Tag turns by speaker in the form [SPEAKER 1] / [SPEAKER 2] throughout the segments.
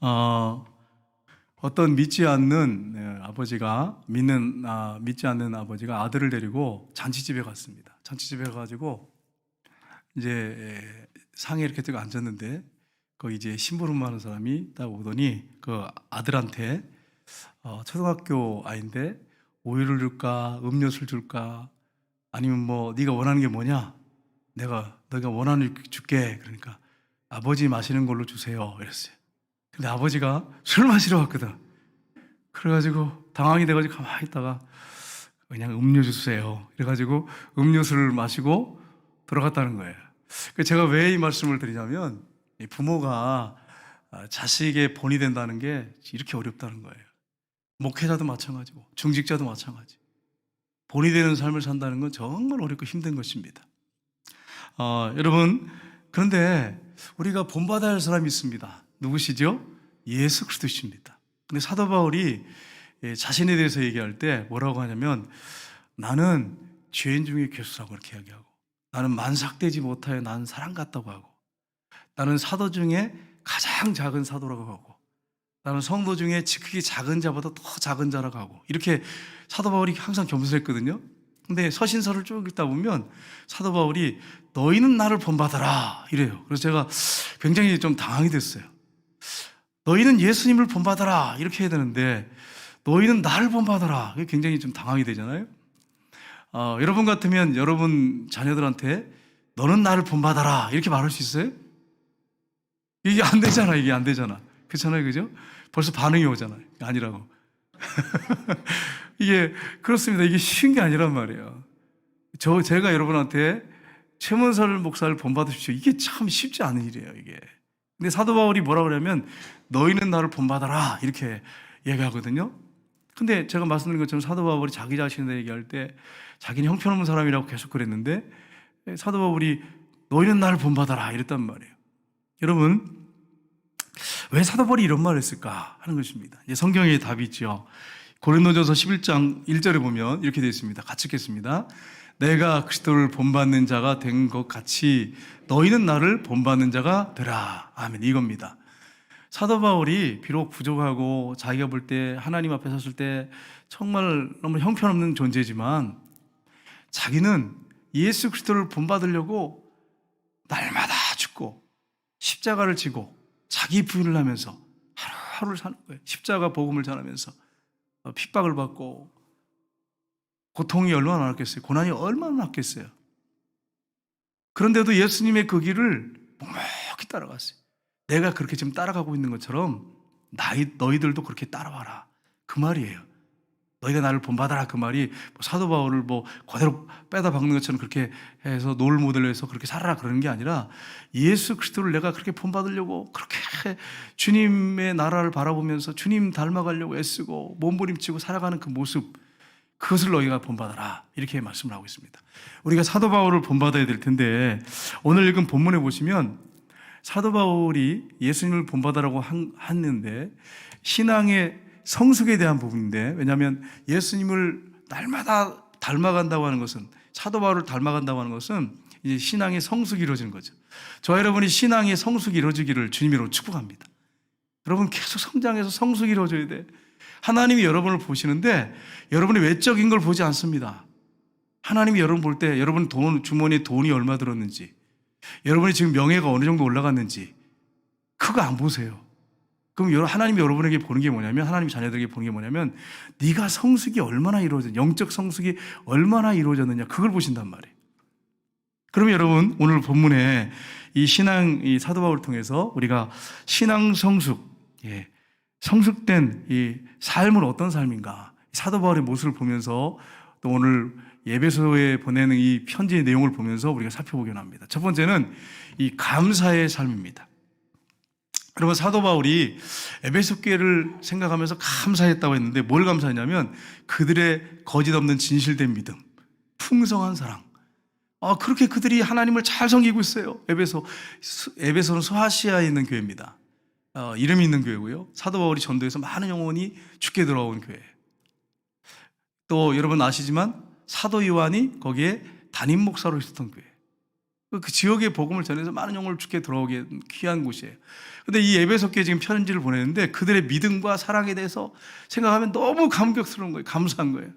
[SPEAKER 1] 어, 어떤 믿지 않는 아버지가 믿지 않는 아버지가 아들을 데리고 잔치집에 갔습니다. 잔치집에 가가지고 이제 상에 이렇게 딱 앉았는데 거기 이제 심부름하는 사람이 딱 오더니 그 아들한테 초등학교 아이인데 우유를 줄까 음료수를 줄까 아니면 뭐 네가 원하는 게 뭐냐 너가 원하는 걸 줄게. 그러니까 아버지 마시는 걸로 주세요 이랬어요. 근데 아버지가 술 마시러 왔거든. 그래가지고 당황이 돼가지고 가만히 있다가 그냥 음료수 주세요 이래가지고 음료수를 마시고 들어갔다는 거예요. 제가 왜 이 말씀을 드리냐면 이 부모가 자식의 본이 된다는 게 이렇게 어렵다는 거예요. 목회자도 마찬가지고 중직자도 마찬가지. 본이 되는 삶을 산다는 건 정말 어렵고 힘든 것입니다. 여러분, 그런데 우리가 본받아야 할 사람이 있습니다. 누구시죠? 예수 그리스도십니다. 근데 사도 바울이 자신에 대해서 얘기할 때 뭐라고 하냐면 나는 죄인 중에 괴수라고 그렇게 이야기하고, 나는 만삭되지 못하여 나는 사람 같다고 하고, 나는 사도 중에 가장 작은 사도라고 하고, 나는 성도 중에 크기 작은 자보다 더 작은 자라고 하고, 이렇게 사도 바울이 항상 겸손했거든요. 근데 서신서를 쭉 읽다 보면 사도 바울이 너희는 나를 본받아라 이래요. 그래서 제가 굉장히 좀 당황이 됐어요. 너희는 예수님을 본받아라 이렇게 해야 되는데 너희는 나를 본받아라, 이게 굉장히 좀 당황이 되잖아요. 여러분 같으면 여러분 자녀들한테 너는 나를 본받아라 이렇게 말할 수 있어요? 이게 안 되잖아. 이게 안 되잖아. 그렇잖아요. 그죠? 벌써 반응이 오잖아요. 아니라고. 이게 그렇습니다. 이게 쉬운 게 아니란 말이에요. 제가 여러분한테 최문설 목사를 본받으십시오, 이게 참 쉽지 않은 일이에요. 이게. 근데 사도 바울이 뭐라 그러냐면 너희는 나를 본받아라 이렇게 얘기하거든요. 근데 제가 말씀드린 것처럼 사도 바울이 자기 자신에 얘기할 때 자기는 형편없는 사람이라고 계속 그랬는데 사도 바울이 너희는 나를 본받아라 이랬단 말이에요. 여러분, 왜 사도 바울이 이런 말을 했을까 하는 것입니다. 이제 성경에 답이 있죠. 고린도전서 11장 1절에 보면 이렇게 되어 있습니다. 같이 읽겠습니다. 내가 그리스도를 본받는 자가 된 것 같이 너희는 나를 본받는 자가 되라. 아멘. 이겁니다. 사도 바울이 비록 부족하고 자기가 볼 때 하나님 앞에 섰을 때 정말 너무 형편없는 존재지만 자기는 예수 그리스도를 본받으려고 날마다 죽고 십자가를 지고 자기 부인을 하면서 하루하루를 사는 거예요. 십자가 복음을 전하면서 핍박을 받고 고통이 얼마나 많았겠어요. 고난이 얼마나 많았겠어요. 그런데도 예수님의 그 길을 묵묵히 따라갔어요. 내가 그렇게 지금 따라가고 있는 것처럼 너희들도 그렇게 따라와라, 그 말이에요. 너희가 나를 본받아라, 그 말이 사도 바울을 그대로 빼다 박는 것처럼 그렇게 해서 롤 모델로 해서 그렇게 살아라 그러는 게 아니라 예수 그리스도를 내가 그렇게 본받으려고 그렇게 주님의 나라를 바라보면서 주님 닮아가려고 애쓰고 몸부림치고 살아가는 그 모습, 그것을 너희가 본받아라 이렇게 말씀을 하고 있습니다. 우리가 사도 바울을 본받아야 될 텐데 오늘 읽은 본문에 보시면 사도 바울이 예수님을 본받아라고 했는데 신앙의 성숙에 대한 부분인데, 왜냐하면 예수님을 날마다 닮아간다고 하는 것은, 사도 바울을 닮아간다고 하는 것은 이제 신앙의 성숙이 이루어지는 거죠. 저와 여러분이 신앙의 성숙이 이루어지기를 주님으로 축복합니다. 여러분 계속 성장해서 성숙이 이루어져야 돼. 하나님이 여러분을 보시는데 여러분의 외적인 걸 보지 않습니다. 하나님이 여러분 볼 때 여러분 주머니에 돈이 얼마 들었는지, 여러분이 지금 명예가 어느 정도 올라갔는지 그거 안 보세요. 그럼 하나님이 여러분에게 보는 게 뭐냐면, 하나님 자녀들에게 보는 게 뭐냐면 네가 성숙이 얼마나 이루어졌냐, 영적 성숙이 얼마나 이루어졌느냐, 그걸 보신단 말이에요. 그러면 여러분 오늘 본문에 이 사도 바울을 통해서 우리가 신앙 성숙, 성숙된 이 삶은 어떤 삶인가, 사도 바울의 모습을 보면서 또 오늘 예배소에 보내는 이 편지의 내용을 보면서 우리가 살펴보기로 합니다. 첫 번째는 이 감사의 삶입니다. 여러분, 사도 바울이 에베소 교회를 생각하면서 감사했다고 했는데 뭘 감사했냐면 그들의 거짓 없는 진실된 믿음, 풍성한 사랑. 그렇게 그들이 하나님을 잘 섬기고 있어요. 에베소는 소아시아에 있는 교회입니다. 이름이 있는 교회고요. 사도 바울이 전도해서 많은 영혼이 죽게 돌아온 교회예요. 또 여러분 아시지만 사도 요한이 거기에 담임 목사로 있었던 교회. 그 지역의 복음을 전해서 많은 영혼을 주께 들어오게 귀한 곳이에요. 근데 이 에베소 교회에 지금 편지를 보내는데 그들의 믿음과 사랑에 대해서 생각하면 너무 감격스러운 거예요. 감사한 거예요.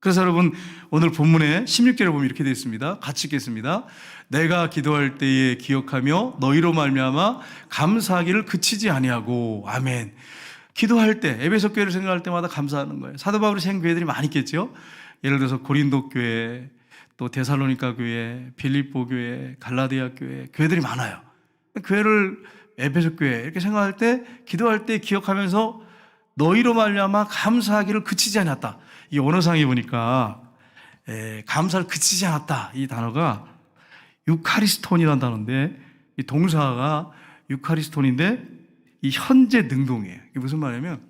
[SPEAKER 1] 그래서 여러분 오늘 본문에 16절에 보면 이렇게 되어 있습니다. 같이 읽겠습니다. 내가 기도할 때에 기억하며 너희로 말미암아 감사하기를 그치지 아니하고. 아멘. 기도할 때 에베소 교회를 생각할 때마다 감사하는 거예요. 사도 바울이 생긴 교회들이 많이 있겠죠. 예를 들어서 고린도 교회, 또 데살로니가 교회, 빌립보 교회, 갈라디아 교회, 교회들이 많아요. 교회를 에베소 교회 이렇게 생각할 때 기도할 때 기억하면서 너희로 말미암아 감사하기를 그치지 않았다. 이 언어상에 보니까 감사를 그치지 않았다. 이 단어가 유카리스톤이라는 단어인데 이 동사가 유카리스톤인데 이 현재 능동이에요. 이게 무슨 말이냐면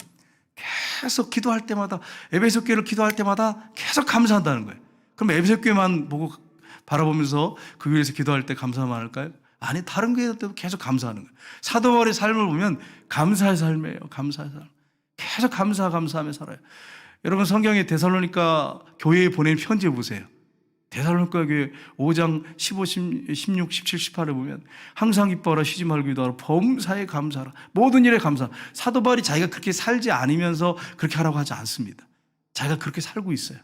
[SPEAKER 1] 계속 기도할 때마다 에베소 교회를 기도할 때마다 계속 감사한다는 거예요. 그럼 에베소 교회만 보고 바라보면서 그 교회에서 기도할 때 감사만 할까요? 아니, 다른 교회들도 계속 감사하는 거예요. 사도 바울의 삶을 보면 감사의 삶이에요. 감사의 삶. 계속 감사하며 살아요. 여러분 성경에 데살로니가 교회에 보낸 편지 보세요. 데살로니가 교회 5장 15, 16, 17, 18에 보면 항상 기뻐하라, 쉬지 말고 기도하라, 범사에 감사하라, 모든 일에 감사. 사도 바울이 자기가 그렇게 살지 않으면서 그렇게 하라고 하지 않습니다. 자기가 그렇게 살고 있어요.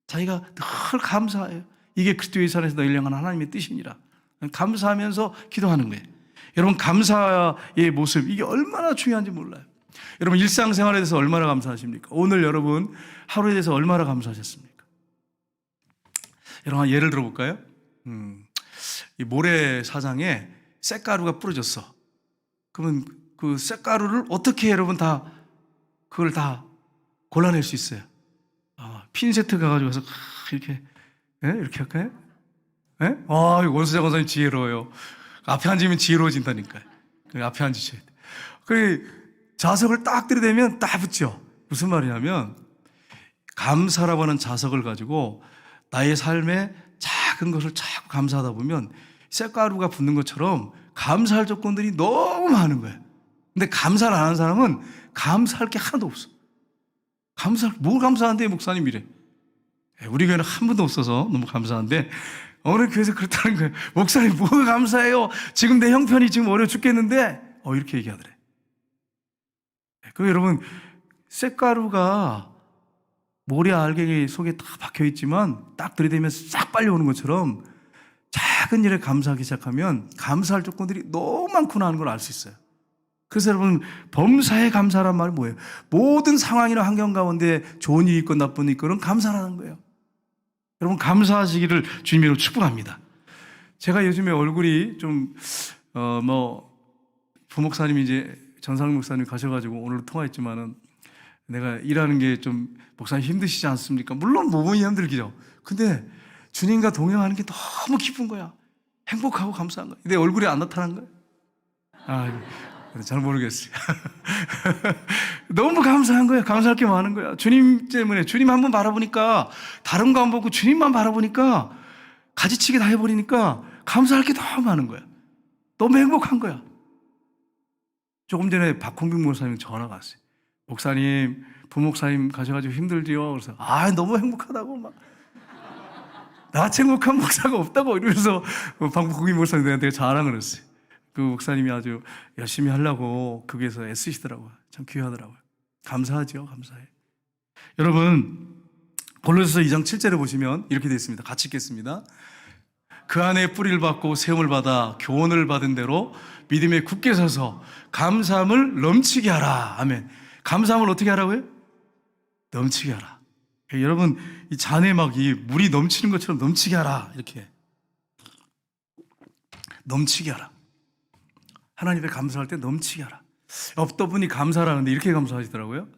[SPEAKER 1] 자기가 늘 감사해요. 이게 그리스도의 산에서 너희를 향한 하나님의 뜻이니라. 감사하면서 기도하는 거예요. 여러분 감사의 모습 이게 얼마나 중요한지 몰라요. 여러분 일상생활에 대해서 얼마나 감사하십니까? 오늘 여러분 하루에 대해서 얼마나 감사하셨습니까? 여러분 예를 들어볼까요? 이 모래사장에 쇳가루가 뿌려졌어. 그러면 그 쇳가루를 어떻게 여러분 그걸 다 골라낼 수 있어요? 핀세트 가가지고 가서 이렇게 이렇게 할까요? 원수장 권사님 지혜로워요. 앞에 앉으면 지혜로워진다니까요. 앞에 앉으셔야 돼. 그 자석을 딱 들이대면 딱 붙죠. 무슨 말이냐면 감사라고 하는 자석을 가지고 나의 삶에 작은 것을 자꾸 감사하다 보면 쇳가루가 붙는 것처럼 감사할 조건들이 너무 많은 거예요. 근데 감사를 안 하는 사람은 감사할 게 하나도 없어. 뭘 감사한데 목사님 이래. 우리 교회는 한 분도 없어서 너무 감사한데 어느 교회에서 그렇다는 거예요. 목사님 뭐가 감사해요? 지금 내 형편이 지금 어려워 죽겠는데 이렇게 얘기하더래. 그 여러분 쇳가루가 모래 알갱이 속에 다 박혀 있지만 딱 들이대면 싹 빨려오는 것처럼 작은 일에 감사하기 시작하면 감사할 조건들이 너무 많구나 하는 걸 알 수 있어요. 그래서 여러분 범사에 감사란 말은 뭐예요? 모든 상황이나 환경 가운데 좋은 일이 있건 나쁜 일이 있건 감사하는 거예요. 여러분 감사하시기를 주님으로 축복합니다. 제가 요즘에 얼굴이 좀 부목사님이 이제 전상훈 목사님 가셔가지고 오늘 통화했지만은 내가 일하는 게 좀 목사님 힘드시지 않습니까? 물론 몸이 힘들기죠. 근데 주님과 동행하는 게 너무 기쁜 거야. 행복하고 감사한 거야. 내 얼굴이 안 나타난 거야. 잘 모르겠어요. 너무 감사한 거예요. 감사할 게 많은 거야. 주님 때문에 주님 한 번 바라보니까 다른 거 안 보고 주님만 바라보니까 가지치기 다 해버리니까 감사할 게 너무 많은 거야. 너무 행복한 거야. 조금 전에 박홍빈 목사님 전화가 왔어요. 목사님, 부목사님 가셔가지고 힘들지요? 그래서 너무 행복하다고 막 나같이 행복한 목사가 없다고 이러면서 박홍빈 목사님한테 자랑을 했어요. 그 목사님이 아주 열심히 하려고 거기에서 애쓰시더라고요. 참 귀하더라고요. 감사하죠. 감사해. 여러분 골로새서 2장 7절에 보시면 이렇게 되어 있습니다. 같이 읽겠습니다. 그 안에 뿌리를 받고 세움을 받아 교훈을 받은 대로 믿음에 굳게 서서 감사함을 넘치게 하라. 아멘. 감사함을 어떻게 하라고요? 넘치게 하라. 여러분 이 잔에 막 이 물이 넘치는 것처럼 넘치게 하라. 이렇게 넘치게 하라. 하나님께 감사할 때 넘치게 하라. 없던 분이 감사를 하는데 이렇게 감사하시더라고요.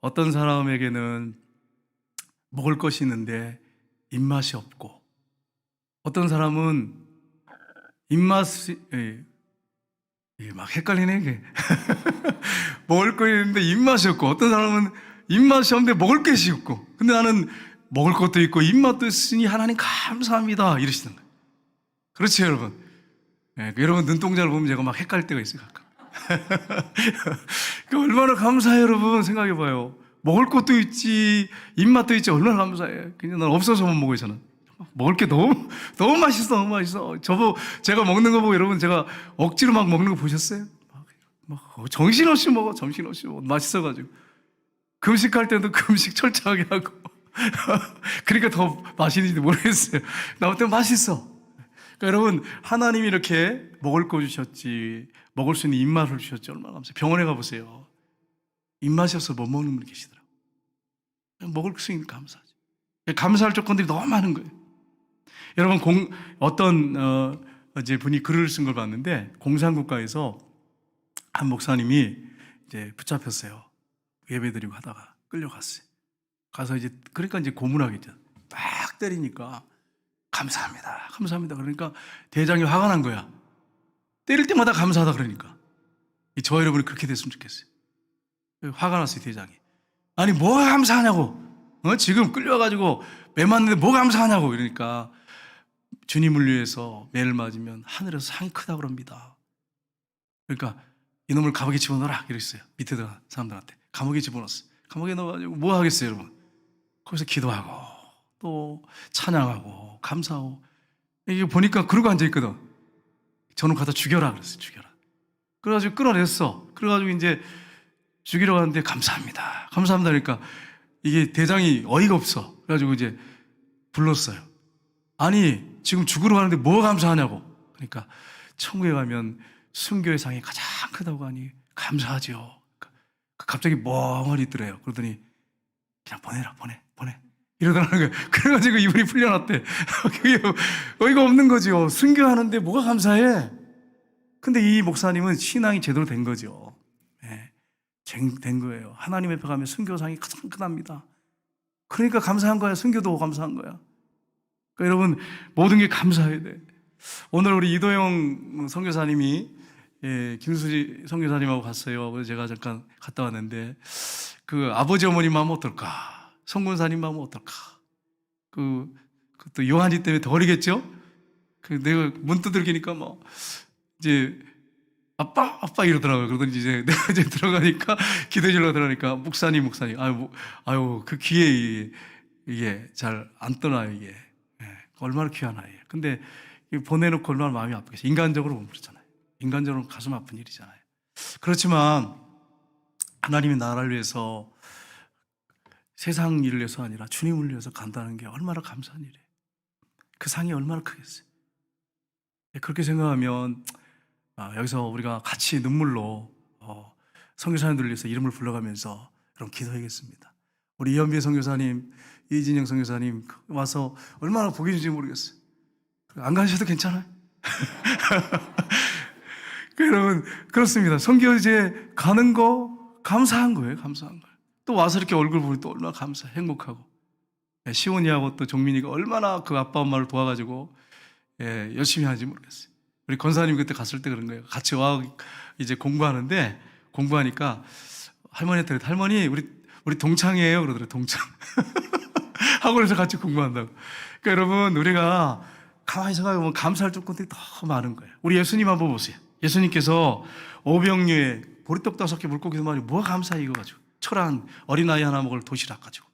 [SPEAKER 1] 어떤 사람에게는 먹을 것이 있는데 입맛이 없고, 어떤 사람은 입맛이 막 헷갈리네 이게. 먹을 거 있는데 입맛이 없고, 어떤 사람은 입맛이 없는데 먹을 것이 없고, 근데 나는 먹을 것도 있고 입맛도 있으니 하나님 감사합니다 이러시는 거예요. 그렇죠 여러분. 여러분 눈동자를 보면 제가 막 헷갈릴 때가 있어요 가끔. 얼마나 감사해요 여러분. 생각해봐요. 먹을 것도 있지 입맛도 있지 얼마나 감사해. 그냥 난 없어서 못 먹어요 저는. 먹을 게 너무 맛있어, 너무 맛있어. 제가 먹는 거 보고 여러분 제가 억지로 막 먹는 거 보셨어요? 막 정신없이 먹어, 정신없이 먹어. 맛있어가지고. 금식할 때도 금식 철저하게 하고. 그러니까 더 맛있는지 모르겠어요. 나 어때 맛있어. 그러니까 여러분, 하나님이 이렇게 먹을 거 주셨지, 먹을 수 있는 입맛을 주셨지, 얼마나 감사해요. 병원에 가보세요. 입맛이 없어 못 먹는 분이 계시더라고요. 먹을 수 있는 감사하죠. 감사할 조건들이 너무 많은 거예요. 여러분, 이제 분이 글을 쓴 걸 봤는데, 공산국가에서 한 목사님이 이제 붙잡혔어요. 예배드리고 하다가 끌려갔어요. 가서 그러니까 고문하겠죠. 막 때리니까, 감사합니다. 감사합니다. 그러니까 대장이 화가 난 거야. 때릴 때마다 감사하다 그러니까. 저 여러분이 그렇게 됐으면 좋겠어요. 화가 났어요, 대장이. 아니, 뭐가 감사하냐고. 지금 끌려가지고 매 맞는데 뭐가 감사하냐고. 이러니까 주님을 위해서 매를 맞으면 하늘에서 상이 크다 그럽니다. 그러니까 이놈을 감옥에 집어넣어라. 이랬어요. 밑에 들어간 사람들한테. 감옥에 집어넣었어요. 감옥에 넣어가지고 뭐 하겠어요, 여러분? 거기서 기도하고 또 찬양하고 감사하고. 이게 보니까 그러고 앉아있거든. 저는 가다 죽여라 그랬어요. 죽여라. 그래가지고 끌어냈어. 그래가지고 이제 죽이러 가는데 감사합니다. 감사합니다. 그러니까 이게 대장이 어이가 없어. 그래가지고 이제 불렀어요. 아니, 지금 죽으러 가는데 뭐 감사하냐고. 그러니까 천국에 가면 순교의 상이 가장 크다고 하니 감사하죠. 갑자기 멍하니 있더래요. 그러더니 그냥 보내라, 보내. 이러더라는 거예요. 그래가지고 이분이 풀려났대. 그게 어이가 없는 거죠. 순교하는데 뭐가 감사해? 근데 이 목사님은 신앙이 제대로 된 거죠. 네, 된 거예요. 하나님 앞에 가면 순교상이 가장 크답니다. 그러니까 감사한 거야. 순교도 감사한 거야. 그러니까 여러분, 모든 게 감사해야 돼. 오늘 우리 이도영 선교사님이 김수지 선교사님하고 갔어요. 그래서 제가 잠깐 갔다 왔는데 그 아버지 어머니 마음 어떨까? 성군사님 마음 어떨까? 또 요한이 때문에 더 어리겠죠? 내가 문 두들기니까 이제 아빠 이러더라고요. 그러더니 이제 내가 이제 들어가니까 기도실로 들어가니까 목사님 아유 그 귀에 이게 잘 안 떠나요. 이게 얼마나 귀한 아이예요. 근데 보내놓고 얼마나 마음이 아프겠어요. 인간적으로 보면 그렇잖아요. 인간적으로 가슴 아픈 일이잖아요. 그렇지만 하나님의 나라를 위해서 세상 일을 위해서 아니라 주님을 위해서 간다는 게 얼마나 감사한 일이에요. 그 상이 얼마나 크겠어요. 그렇게 생각하면 여기서 우리가 같이 눈물로 선교사님들을 위해서 이름을 불러가면서 여러분 기도하겠습니다. 우리 이현배 선교사님, 이진영 선교사님 와서 얼마나 보기 좋은지 모르겠어요. 안 가셔도 괜찮아요. 여러분 그렇습니다. 선교제 가는 거 감사한 거예요. 감사한 거예요. 또 와서 이렇게 얼굴 보니 또 얼마나 감사해, 행복하고. 시온이하고 또 종민이가 얼마나 그 아빠 엄마를 도와가지고 열심히 하는지 모르겠어요. 우리 권사님 그때 갔을 때 그런 거예요. 같이 와 이제 공부하니까 할머니한테 할머니 우리 동창이에요 그러더라고요. 동창. 학원에서 같이 공부한다고. 그러니까 여러분 우리가 가만히 생각해보면 감사할 조건들이 더 많은 거예요. 우리 예수님 한번 보세요. 예수님께서 오병이어에 보리떡 5개 물고기 2마리 뭐가 감사해 이거 가지고 초라한 어린아이 하나 먹을 도시락 가지고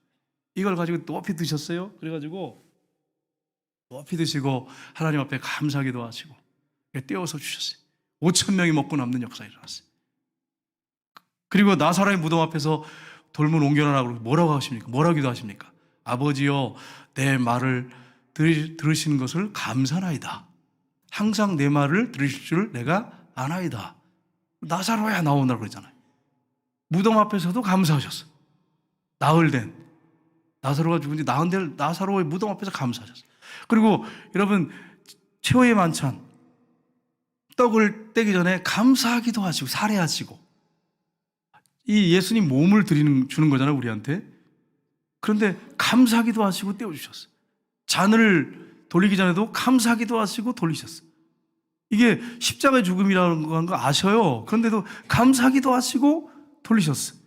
[SPEAKER 1] 이걸 가지고 높이 드셨어요. 그래가지고 높이 드시고 하나님 앞에 감사하기도 하시고 떼어서 주셨어요. 5,000명이 먹고 남는 역사가 일어났어요. 그리고 나사로의 무덤 앞에서 돌문 옮겨놔라고 뭐라고 하십니까? 뭐라고 기도하십니까? 아버지여 내 말을 들으시는 것을 감사나이다. 항상 내 말을 들으실 줄 내가 아나이다. 나사로야 나오나 그러잖아요. 무덤 앞에서도 감사하셨어. 나흘 된 나사로가 죽은 지 나흘 된 나사로의 무덤 앞에서 감사하셨어. 그리고 여러분 최후의 만찬 떡을 떼기 전에 감사하기도 하시고 살해하시고 이 예수님 몸을 주는 거잖아요 우리한테. 그런데 감사하기도 하시고 떼어주셨어요. 잔을 돌리기 전에도 감사하기도 하시고 돌리셨어요. 이게 십자가의 죽음이라는 거 아셔요. 그런데도 감사하기도 하시고 돌리셨어요.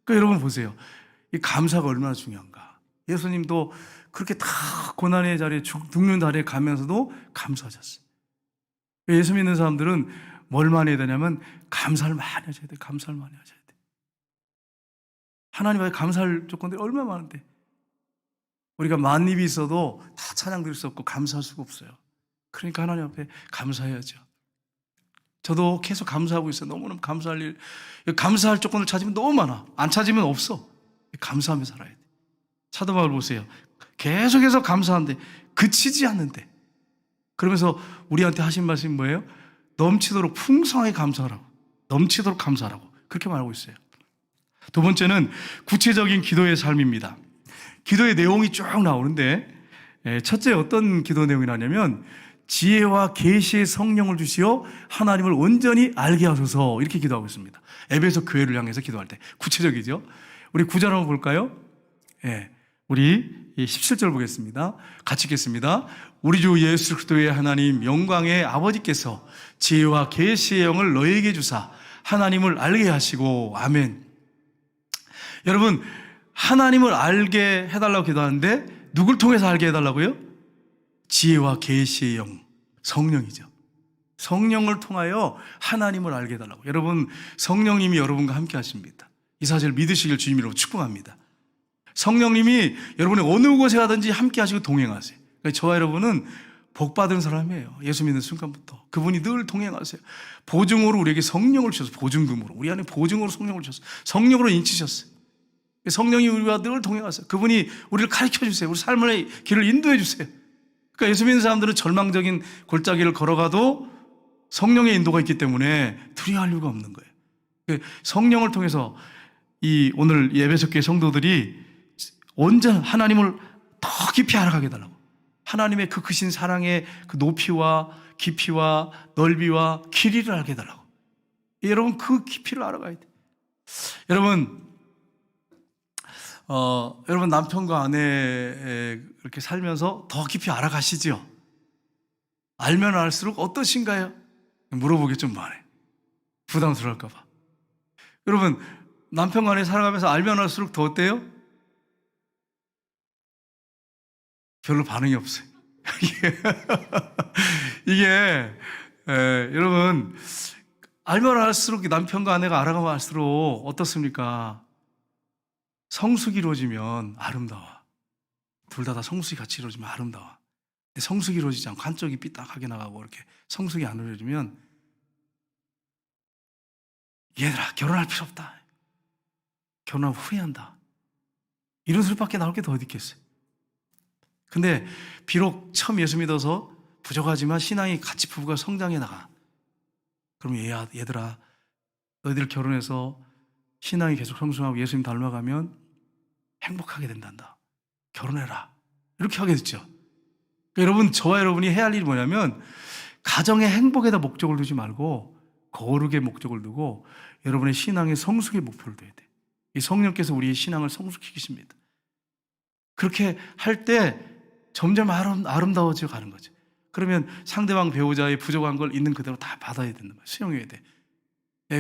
[SPEAKER 1] 그러니까 여러분 보세요. 이 감사가 얼마나 중요한가. 예수님도 그렇게 다 고난의 자리에 죽는 자리에 가면서도 감사하셨어요. 예수 믿는 사람들은 뭘 많이 해야 되냐면 감사를 많이 하셔야 돼요. 감사를 많이 하셔야 돼요. 하나님 앞에 감사할 조건들이 얼마나 많은데 우리가 만입이 있어도 다 찬양 드릴 수 없고 감사할 수가 없어요. 그러니까 하나님 앞에 감사해야죠. 저도 계속 감사하고 있어요. 너무너무 감사할 일, 감사할 조건을 찾으면 너무 많아. 안 찾으면 없어. 감사하며 살아야 돼. 사도 바울 보세요. 계속해서 감사한데 그치지 않는데, 그러면서 우리한테 하신 말씀이 뭐예요? 넘치도록 풍성하게 감사하라고, 넘치도록 감사하라고 그렇게 말하고 있어요. 두 번째는 구체적인 기도의 삶입니다. 기도의 내용이 쭉 나오는데, 첫째 어떤 기도 내용이 나냐면 지혜와 계시의 성령을 주시어 하나님을 온전히 알게 하소서, 이렇게 기도하고 있습니다. 에베소 교회를 향해서 기도할 때 구체적이죠. 우리 9절 한번 볼까요? 우리 17절 보겠습니다. 같이 읽겠습니다. 우리 주 예수 그리스도의 하나님 영광의 아버지께서 지혜와 계시의 영을 너희에게 주사 하나님을 알게 하시고. 아멘. 여러분, 하나님을 알게 해달라고 기도하는데 누굴 통해서 알게 해달라고요? 지혜와 계시의 영, 성령이죠. 성령을 통하여 하나님을 알게 해달라고. 여러분, 성령님이 여러분과 함께 하십니다. 이 사실을 믿으시길 주님으로 축복합니다. 성령님이 여러분의 어느 곳에 가든지 함께 하시고 동행하세요. 그러니까 저와 여러분은 복받은 사람이에요. 예수 믿는 순간부터 그분이 늘 동행하세요. 보증으로 우리에게 성령을 주셔서, 보증금으로 우리 안에 보증으로 성령을 주셔서 성령으로 인치셨어요. 성령이 우리와 늘 동행하세요. 그분이 우리를 가르쳐 주세요. 우리 삶의 길을 인도해 주세요. 그러니까 예수 믿는 사람들은 절망적인 골짜기를 걸어가도 성령의 인도가 있기 때문에 두려워할 이유가 없는 거예요. 성령을 통해서 이 오늘 에베소 교회 성도들이 온전 하나님을 더 깊이 알아가게 해달라고. 하나님의 그 크신 사랑의 그 높이와 깊이와 넓이와 길이를 알게 해달라고. 여러분, 그 깊이를 알아가야 돼. 여러분, 여러분 남편과 아내 이렇게 살면서 더 깊이 알아가시죠? 알면 알수록 어떠신가요? 물어보기 좀 많아요. 부담스러울까 봐. 여러분, 남편과 아내 살아가면서 알면 알수록 더 어때요? 별로 반응이 없어요. 이게 여러분, 알면 알수록, 남편과 아내가 알아가면 알수록 어떻습니까? 성숙이 이루어지면 아름다워. 둘 다 성숙이 같이 이루어지면 아름다워. 근데 성숙이 이루어지지 않고 한쪽이 삐딱하게 나가고 이렇게 성숙이 안 이루어지면, 얘들아 결혼할 필요 없다, 결혼하면 후회한다, 이런 소리밖에 나올 게 더 어디 있겠어요. 근데 비록 처음 예수 믿어서 부족하지만 신앙이 같이 부부가 성장해 나가. 그럼 얘들아, 너희들 결혼해서 신앙이 계속 성숙하고 예수님 닮아가면 행복하게 된단다. 결혼해라. 이렇게 하게 됐죠. 그러니까 여러분, 저와 여러분이 해야 할 일이 뭐냐면 가정의 행복에다 목적을 두지 말고 거룩의 목적을 두고 여러분의 신앙의 성숙의 목표를 둬야 돼. 이 성령께서 우리의 신앙을 성숙시키십니다. 그렇게 할 때 점점 아름다워져 가는 거죠. 그러면 상대방 배우자의 부족한 걸 있는 그대로 다 받아야 된다. 수용해야 돼.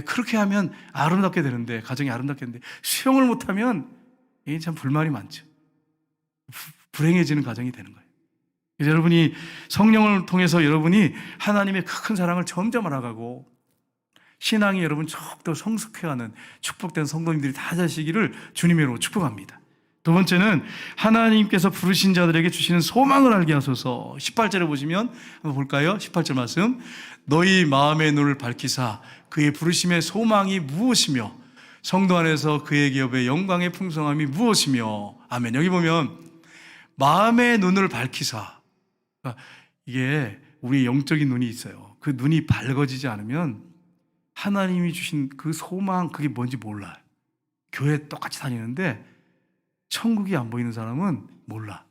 [SPEAKER 1] 그렇게 하면 아름답게 되는데, 가정이 아름답게 되는데, 수용을 못하면 이게 참 불만이 많죠. 불행해지는 가정이 되는 거예요. 그래서 여러분이 성령을 통해서 여러분이 하나님의 큰 사랑을 점점 알아가고 신앙이 여러분 더욱더 성숙해가는 축복된 성도님들이 다 되시기를 주님의 이름으로 축복합니다. 두 번째는 하나님께서 부르신 자들에게 주시는 소망을 알게 하소서. 18절에 보시면 한번 볼까요? 18절 말씀. 너희 마음의 눈을 밝히사 그의 부르심의 소망이 무엇이며 성도 안에서 그의 기업의 영광의 풍성함이 무엇이며. 아멘. 여기 보면 마음의 눈을 밝히사. 그러니까 이게 우리 영적인 눈이 있어요. 그 눈이 밝아지지 않으면 하나님이 주신 그 소망, 그게 뭔지 몰라요. 교회 똑같이 다니는데 천국이 안 보이는 사람은 몰라.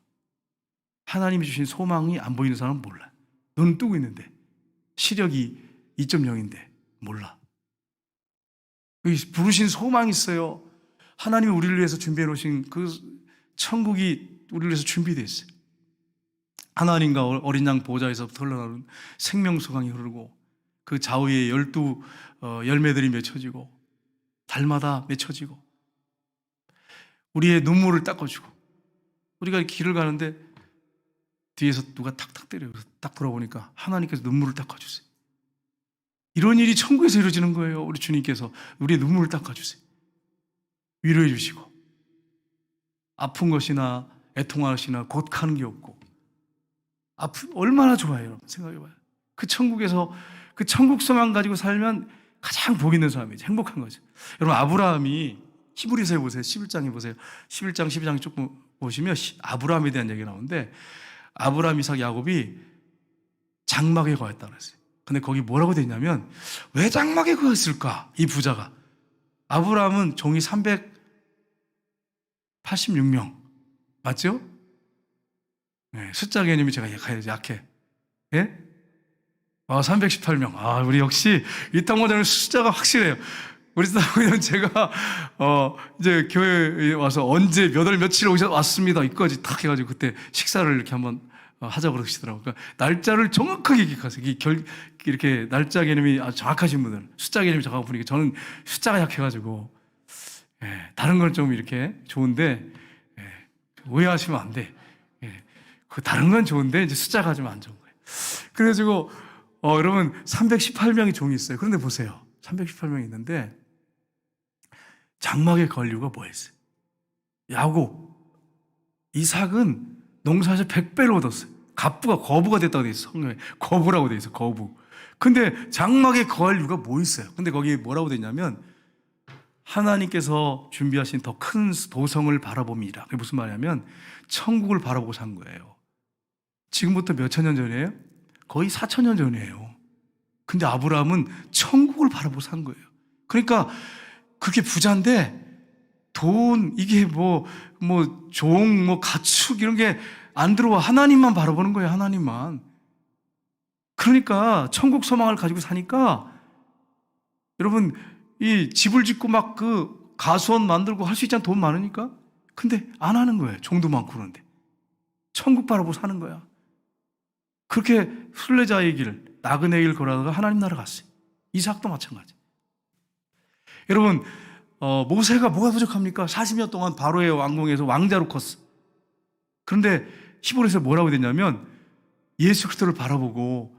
[SPEAKER 1] 하나님이 주신 소망이 안 보이는 사람은 몰라. 눈은 뜨고 있는데 시력이 2.0인데 몰라. 부르신 소망이 있어요. 하나님이 우리를 위해서 준비해 놓으신 그 천국이 우리를 위해서 준비되어 있어요. 하나님과 어린 양 보좌에서부터 흘러나오는 생명수강이 흐르고 그 좌우에 12 열매들이 맺혀지고 달마다 맺혀지고 우리의 눈물을 닦아주고, 우리가 길을 가는데 뒤에서 누가 탁탁 때려요. 그래서 딱 돌아보니까 하나님께서 눈물을 닦아주세요. 이런 일이 천국에서 이루어지는 거예요. 우리 주님께서 우리의 눈물을 닦아주세요. 위로해 주시고 아픈 것이나 애통하시나 곧 가는 게 없고 얼마나 좋아요, 여러분. 생각해봐요. 그 천국에서 그 천국 소망 가지고 살면 가장 복 있는 사람이죠. 행복한 거죠. 여러분, 아브라함이 히브리서에 보세요. 11장에 보세요. 11장, 12장 조금 보시면 아브라함에 대한 얘기가 나오는데, 아브라함, 이삭, 야곱이 장막에 거했다고 그랬어요. 근데 거기 뭐라고 돼 있냐면, 왜 장막에 거했을까? 이 부자가. 아브라함은 종이 386명. 맞죠? 네, 숫자 개념이 제가 약해. 예? 318명. 우리 역시 이 땅보다는 숫자가 확실해요. 우리 사람은 제가 이제 교회에 와서 언제 몇 월 며칠에 왔습니다 이까지 탁 해가지고 그때 식사를 이렇게 한번 하자고 그러시더라고요. 그러니까 날짜를 정확하게 기억하세요. 이렇게 날짜 개념이 아주 정확하신 분들, 숫자 개념이 정확한 분이니까 저는 숫자가 약해가지고 다른 건 좀 이렇게 좋은데 오해하시면 안 돼. 그 다른 건 좋은데 이제 숫자가 좀 안 좋은 거예요. 그래가지고 여러분 318명이 종이 있어요. 그런데 보세요. 318명이 있는데 장막에 걸 이유가 뭐였어요? 야곱, 이삭은 농사에서 100배를 얻었어요. 거부가 됐다고 돼 있어. 성경에 거부라고 돼 있어. 거부. 근데 장막에 걸 이유가 뭐 있어요? 근데 거기에 뭐라고 돼 있냐면 하나님께서 준비하신 더 큰 도성을 바라봅니다. 그게 무슨 말이냐면 천국을 바라보고 산 거예요. 지금부터 몇천 년 전이에요? 거의 4,000년 전이에요. 근데 아브라함은 천국을 바라보고 산 거예요. 그러니까 그렇게 부자인데 이게 가축 이런 게 안 들어와. 하나님만 바라보는 거예요. 하나님만. 그러니까 천국 소망을 가지고 사니까 여러분 이 집을 짓고 막 그 가수원 만들고 할 수 있잖아. 돈 많으니까. 근데 안 하는 거예요. 종도 많고 그런데. 천국 바라보고 사는 거야. 그렇게 순례자의 길, 나그네의 길 걸어다가 하나님 나라 갔어요. 이삭도 마찬가지. 여러분, 모세가 뭐가 부족합니까? 40년 동안 바로의 왕궁에서 왕자로 컸어. 그런데 히브리서에 뭐라고 되냐면 예수 그리스도를 바라보고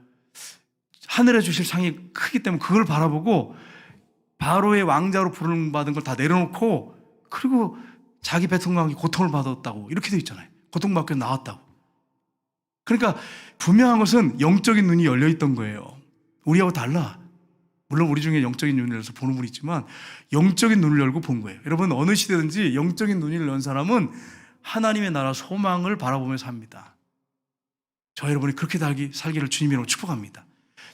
[SPEAKER 1] 하늘에 주실 상이 크기 때문에 그걸 바라보고 바로의 왕자로 부름받은 걸 다 내려놓고 그리고 자기 배통감이 고통을 받았다고 이렇게 돼 있잖아요. 고통받고 나왔다고. 그러니까 분명한 것은 영적인 눈이 열려 있던 거예요. 우리하고 달라. 물론 우리 중에 영적인 눈을 열어서 보는 분이 있지만 영적인 눈을 열고 본 거예요. 여러분 어느 시대든지 영적인 눈을 연 사람은 하나님의 나라 소망을 바라보며 삽니다. 저 여러분이 그렇게 살기를 주님으로 축복합니다.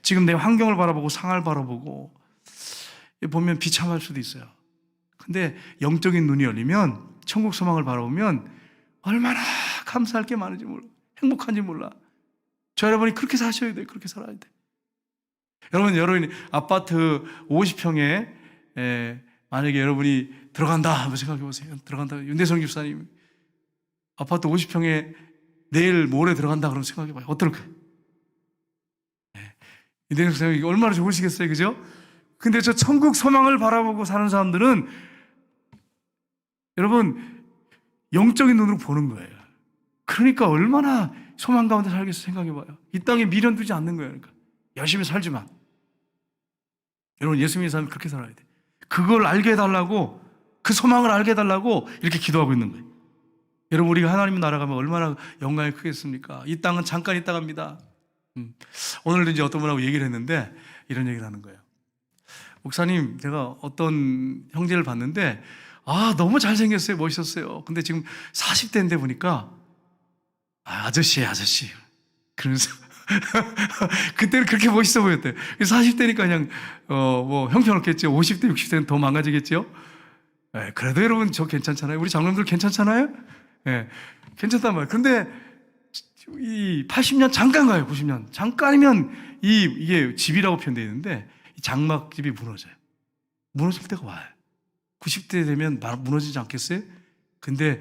[SPEAKER 1] 지금 내 환경을 바라보고 상을 바라보고 보면 비참할 수도 있어요. 근데 영적인 눈이 열리면 천국 소망을 바라보면 얼마나 감사할 게 많은지 몰라. 행복한지 몰라. 저 여러분이 그렇게 사셔야 돼요. 그렇게 살아야 돼. 여러분이 아파트 50평에 만약에 여러분이 들어간다 한번 생각해 보세요. 들어간다. 윤대성 집사님 아파트 50평에 내일 모레 들어간다 그러면 생각해 봐요. 어떨까요? 윤대성 집사님 얼마나 좋으시겠어요. 그죠? 근데 저 천국 소망을 바라보고 사는 사람들은 여러분 영적인 눈으로 보는 거예요. 그러니까 얼마나 소망 가운데 살겠어 생각해 봐요. 이 땅에 미련 두지 않는 거예요. 그러니까 열심히 살지만 여러분 예수 믿는 사람이 그렇게 살아야 돼. 그걸 알게 해달라고 그 소망을 알게 해달라고 이렇게 기도하고 있는 거예요. 여러분 우리가 하나님 나라 가면 얼마나 영광이 크겠습니까? 이 땅은 잠깐 있다 갑니다. 오늘도 이제 어떤 분하고 얘기를 했는데 이런 얘기를 하는 거예요. 목사님 제가 어떤 형제를 봤는데 너무 잘생겼어요. 멋있었어요. 근데 지금 40대인데 보니까 아저씨예요 아저씨. 그러면서 그때는 그렇게 멋있어 보였대요. 40대니까 그냥 형편없겠죠. 50대 60대는 더 망가지겠죠. 그래도 여러분 저 괜찮잖아요. 우리 장로님들 괜찮잖아요. 괜찮단 말이에요. 근데 이 80년 잠깐 가요. 90년 잠깐이면 이게 집이라고 표현되어 있는데 이 장막집이 무너져요. 무너질 때가 와요. 90대 되면 무너지지 않겠어요? 근데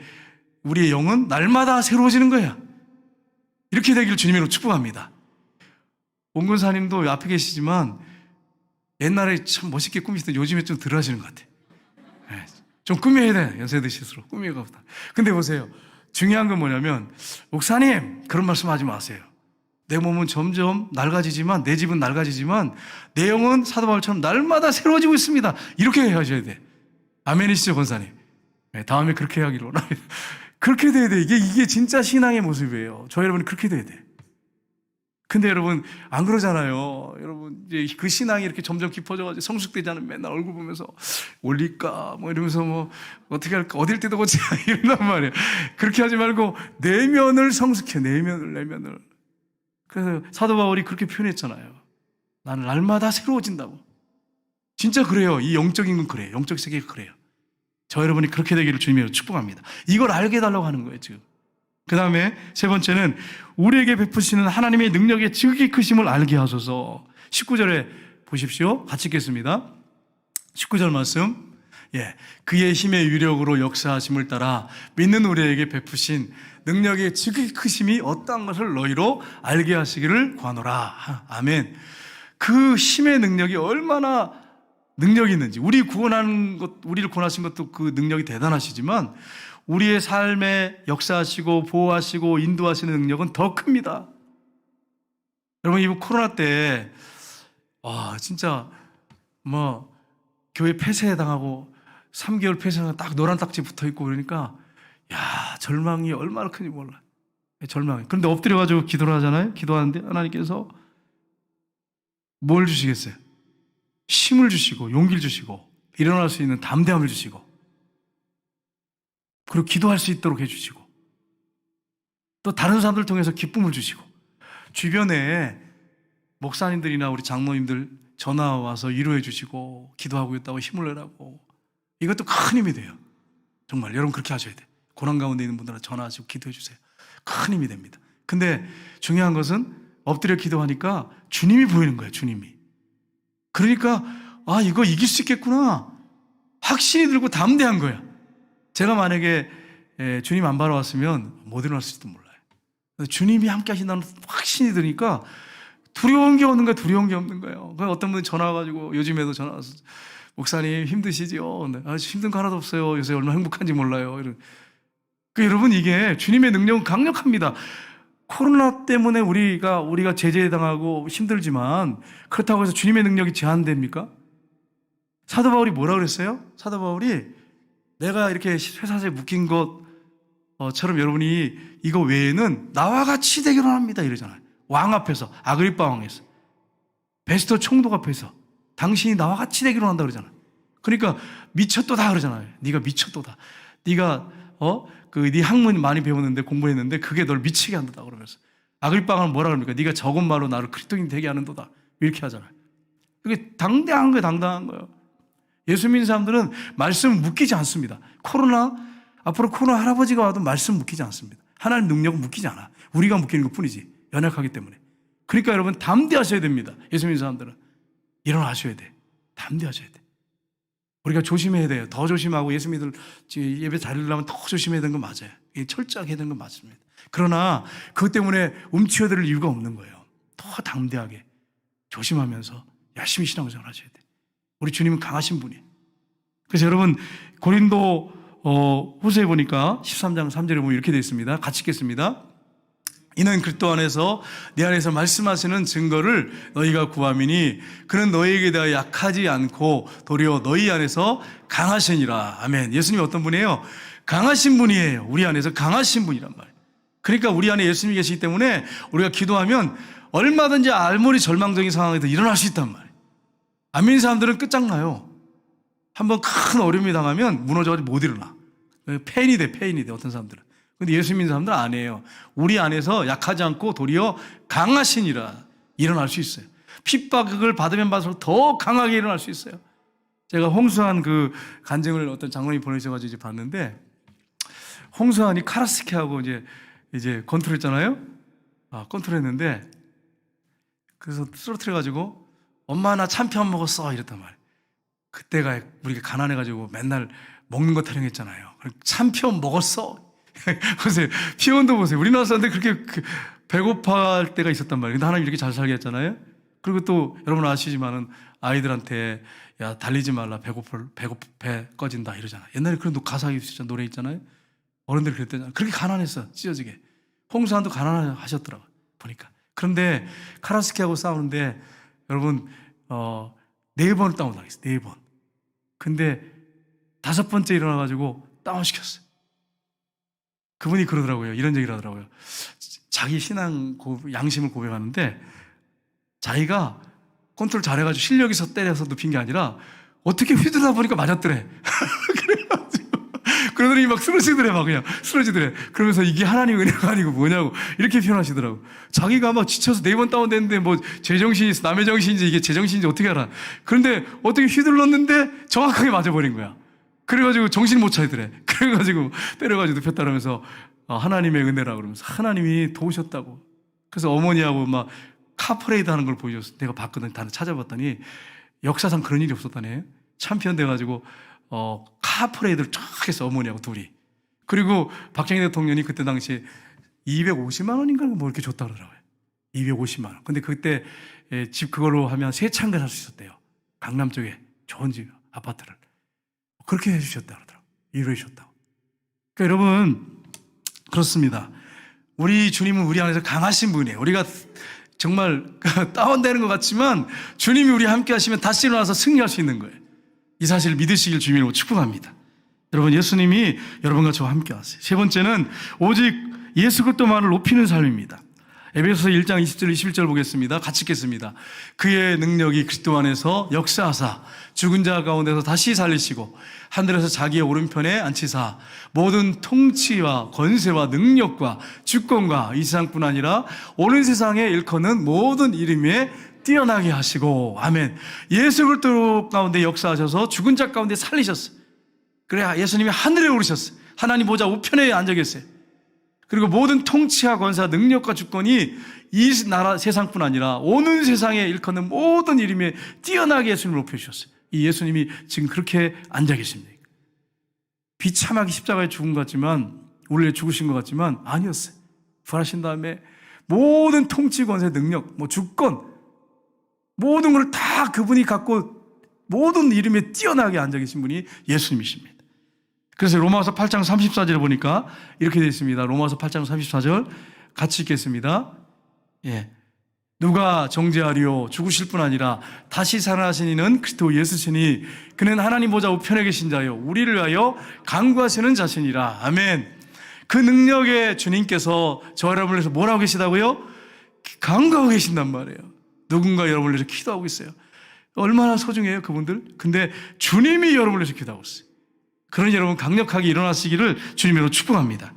[SPEAKER 1] 우리의 영은 날마다 새로워지는 거예요. 이렇게 되기를 주님으로 축복합니다. 원근사님도 앞에 계시지만 옛날에 참 멋있게 꾸미시던 요즘에 좀 덜 하시는 것 같아요. 좀 꾸며야 돼. 연세 드실수록 꾸미가 보다. 근데 보세요. 중요한 건 뭐냐면 목사님 그런 말씀 하지 마세요. 내 몸은 점점 낡아지지만 내 집은 낡아지지만 내 영은 사도 바울처럼 날마다 새로워지고 있습니다. 이렇게 하셔야 돼. 아멘이시죠 권사님? 다음에 그렇게 하기로 원합니다. 그렇게 돼야 돼. 이게 진짜 신앙의 모습이에요. 저 여러분이 그렇게 돼야 돼. 근데 여러분 안 그러잖아요. 여러분 이제 그 신앙이 이렇게 점점 깊어져가지고 성숙되지 않으면 맨날 얼굴 보면서 올릴까 뭐 이러면서 뭐 어떻게 할까 어딜 뜯어고치 이런단 말이에요. 그렇게 하지 말고 내면을 성숙해. 내면을. 그래서 사도 바울이 그렇게 표현했잖아요. 나는 날마다 새로워진다고. 진짜 그래요. 이 영적인 건 그래요. 영적 세계가 그래요. 저 여러분이 그렇게 되기를 주님으로 축복합니다. 이걸 알게 해달라고 하는 거예요 지금. 그 다음에 세 번째는 우리에게 베푸시는 하나님의 능력의 지극히 크심을 알게 하소서. 19절에 보십시오. 같이 읽겠습니다. 19절 말씀. 그의 힘의 유력으로 역사하심을 따라 믿는 우리에게 베푸신 능력의 지극히 크심이 어떠한 것을 너희로 알게 하시기를 구하노라. 아멘. 그 힘의 능력이 얼마나 능력이 있는지, 우리를 구원하신 것도 그 능력이 대단하시지만 우리의 삶에 역사하시고 보호하시고 인도하시는 능력은 더 큽니다. 여러분, 이번 코로나 때 진짜 교회 폐쇄당하고 3개월 폐쇄당하고 딱 노란 딱지 붙어있고 그러니까 절망이 얼마나 큰지 몰라. 절망이. 그런데 엎드려가지고 기도를 하잖아요. 기도하는데 하나님께서 뭘 주시겠어요? 힘을 주시고 용기를 주시고 일어날 수 있는 담대함을 주시고 그리고 기도할 수 있도록 해주시고 또 다른 사람들 통해서 기쁨을 주시고 주변에 목사님들이나 우리 장로님들 전화 와서 위로해 주시고 기도하고 있다고 힘을 내라고. 이것도 큰 힘이 돼요. 정말 여러분 그렇게 하셔야 돼요. 고난 가운데 있는 분들한테 전화하시고 기도해 주세요. 큰 힘이 됩니다. 근데 중요한 것은 엎드려 기도하니까 주님이 보이는 거예요. 주님이. 그러니까 이거 이길 수 있겠구나 확신이 들고 담대한 거야. 제가 만약에 주님 안 바로 왔으면 못 일어났을지도 몰라요. 주님이 함께 하신다는 확신이 드니까 두려운 게 없는 거야. 두려운 게 없는 거예요. 어떤 분이 전화 와가지고 요즘에도 전화 와서 목사님 힘드시죠? 힘든 거 하나도 없어요. 요새 얼마나 행복한지 몰라요. 여러분 이게 주님의 능력은 강력합니다. 코로나 때문에 우리가 제재당하고 힘들지만 그렇다고 해서 주님의 능력이 제한됩니까? 사도 바울이 뭐라 그랬어요? 사도 바울이 내가 이렇게 쇠사슬에 묶인 것처럼 여러분이 이거 외에는 나와 같이 되기를 합니다 이러잖아요. 왕 앞에서, 아그리빠 왕에서, 베스토 총독 앞에서 당신이 나와 같이 되기로 한다 그러잖아요. 그러니까 미쳤도다 그러잖아요. 네가 미쳤도다. 네가 네 학문 많이 배웠는데 공부했는데 그게 널 미치게 한다 그러면서 아그리빠 왕은 뭐라 그럽니까? 네가 적은 말로 나를 그리스도인 되게 하는도다 이렇게 하잖아요. 그게 당당한 거예요. 당당한 거예요. 예수 믿는 사람들은 말씀 묶이지 않습니다. 앞으로 코로나 할아버지가 와도 말씀 묶이지 않습니다. 하나님 능력은 묶이지 않아. 우리가 묶이는 것 뿐이지. 연약하기 때문에. 그러니까 여러분 담대하셔야 됩니다. 예수 믿는 사람들은. 일어나셔야 돼. 담대하셔야 돼. 우리가 조심해야 돼요. 더 조심하고 예수 믿을 예배 자리려면 더 조심해야 되는 건 맞아요. 철저하게 해야 되는 건 맞습니다. 그러나 그것 때문에 움츠러들 이유가 없는 거예요. 더 담대하게 조심하면서 열심히 신앙생활 하셔야 돼. 우리 주님은 강하신 분이에요. 그래서 여러분 고린도 후서에 보니까 13장 3절에 보면 이렇게 되어 있습니다. 같이 읽겠습니다. 이는 그리스도 안에서 내 안에서 말씀하시는 증거를 너희가 구함이니 그는 너희에게 대하여 약하지 않고 도리어 너희 안에서 강하시니라. 아멘. 예수님이 어떤 분이에요? 강하신 분이에요. 우리 안에서 강하신 분이란 말이에요. 그러니까 우리 안에 예수님이 계시기 때문에 우리가 기도하면 얼마든지 아무리 절망적인 상황에도 일어날 수 있단 말이에요. 안 믿는 사람들은 끝장나요. 한번 큰 어려움이 당하면 무너져가지고 못 일어나. 패인이 돼 어떤 사람들은. 근데 예수 믿는 사람들은 아니에요. 우리 안에서 약하지 않고 도리어 강하시니라. 일어날 수 있어요. 핍박을 받으면 받을수록 더 강하게 일어날 수 있어요. 제가 홍수한 그 간증을 어떤 장로님이 보내셔가지고 이제 봤는데, 홍수한이 카라스케하고 이제 컨트롤했잖아요. 컨트롤했는데, 그래서 쓰러뜨려가지고 엄마 나 참깨 안 먹었어 이랬단 말이에요. 그때가 우리가 가난해가지고 맨날 먹는 거 타령했잖아요. 참깨 먹었어. 보세요. 피원도 보세요. 우리나라 사람들 그렇게 배고파할 때가 있었단 말이에요. 근데 하나님 이렇게 잘 살게 했잖아요. 그리고 또 여러분 아시지만은 아이들한테 야 달리지 말라 배 꺼진다 이러잖아요. 옛날에 그런 가사 있었잖아요. 노래 있잖아요. 어른들이 그랬대잖아요. 그렇게 가난했어. 찢어지게. 홍수한도 가난하셨더라고요. 보니까. 그런데 카라스키하고 싸우는데 여러분 4번을 다운당했어요. 4번. 근데 5번째 일어나가지고 다운시켰어요. 그분이 그러더라고요. 이런 얘기를 하더라고요. 자기 신앙 양심을 고백하는데 자기가 컨트롤 잘해가지고 실력이 있어 때려서 눕힌 게 아니라 어떻게 휘두르다 보니까 맞았더래. 그래가지고 그러더니 막 쓰러지더래. 막 그냥 쓰러지더래. 그러면서 이게 하나님 은혜가 아니고 뭐냐고 이렇게 표현하시더라고. 자기가 막 지쳐서 4번 다운됐는데 뭐 제정신이 있어, 남의 정신인지 이게 제정신인지 어떻게 알아. 그런데 어떻게 휘둘렀는데 정확하게 맞아버린 거야. 그래가지고 정신 못 차리더래. 그래가지고 때려가지고 눕혔다면서 하나님의 은혜라 그러면서 하나님이 도우셨다고. 그래서 어머니하고 막 카퍼레이드 하는 걸 보여줬어. 내가 봤거든. 다 찾아봤더니 역사상 그런 일이 없었다네. 챔피언 돼가지고 카퍼레이드를 쫙 했어. 어머니하고 둘이. 그리고 박정희 대통령이 그때 당시에 250만 원인가 뭐 이렇게 줬다 그러더라고요. 250만 원. 근데 그때 집 그걸로 하면 3채 살 수 있었대요. 강남 쪽에 좋은 집 아파트를. 그렇게 해주셨다 그러더라고요. 위로해 주셨다고. 그러니까 여러분 그렇습니다. 우리 주님은 우리 안에서 강하신 분이에요. 우리가 정말 다운되는 것 같지만 주님이 우리 함께 하시면 다시 일어나서 승리할 수 있는 거예요. 이 사실을 믿으시길 주님으로 축복합니다. 여러분 예수님이 여러분과 저와 함께 하세요. 세 번째는 오직 예수 그리스도만을 높이는 삶입니다. 에베소서 1장 20절 21절 보겠습니다. 같이 읽겠습니다. 그의 능력이 그리스도 안에서 역사하사 죽은 자 가운데서 다시 살리시고 하늘에서 자기의 오른편에 앉히사 모든 통치와 권세와 능력과 주권과 이 세상뿐 아니라 오는 세상에 일컫는 모든 이름 위에 뛰어나게 하시고 아멘. 예수 그리스도 가운데 역사하셔서 죽은 자 가운데 살리셨어요. 그래 예수님이 하늘에 오르셨어요. 하나님 보좌 우편에 앉아 계세요. 그리고 모든 통치와 권세와 능력과 주권이 이 나라 세상뿐 아니라 오는 세상에 일컫는 모든 이름에 뛰어나게 예수님을 높여주셨어요. 이 예수님이 지금 그렇게 앉아 계십니다. 비참하게 십자가에 죽은 것 같지만 우리를 죽으신 것 같지만 아니었어요. 부활하신 다음에 모든 통치, 권세, 능력, 주권 모든 걸 다 그분이 갖고 모든 이름에 뛰어나게 앉아 계신 분이 예수님이십니다. 그래서 로마서 8장 34절에 보니까 이렇게 되어 있습니다. 로마서 8장 34절 같이 읽겠습니다. 예. 누가 정죄하리요 죽으실 뿐 아니라 다시 살아나신 이는 그리스도 예수시니 그는 하나님 보좌 우편에 계신 자요 우리를 위하여 간구하시는 자신이라. 아멘. 그 능력의 주님께서 저 여러분을 위해서 뭐라고 계시다고요? 간구하고 계신단 말이에요. 누군가 여러분을 위해서 기도하고 있어요. 얼마나 소중해요 그분들. 근데 주님이 여러분을 위해서 기도하고 있어요. 그러니 여러분 강력하게 일어나시기를 주님으로 축복합니다.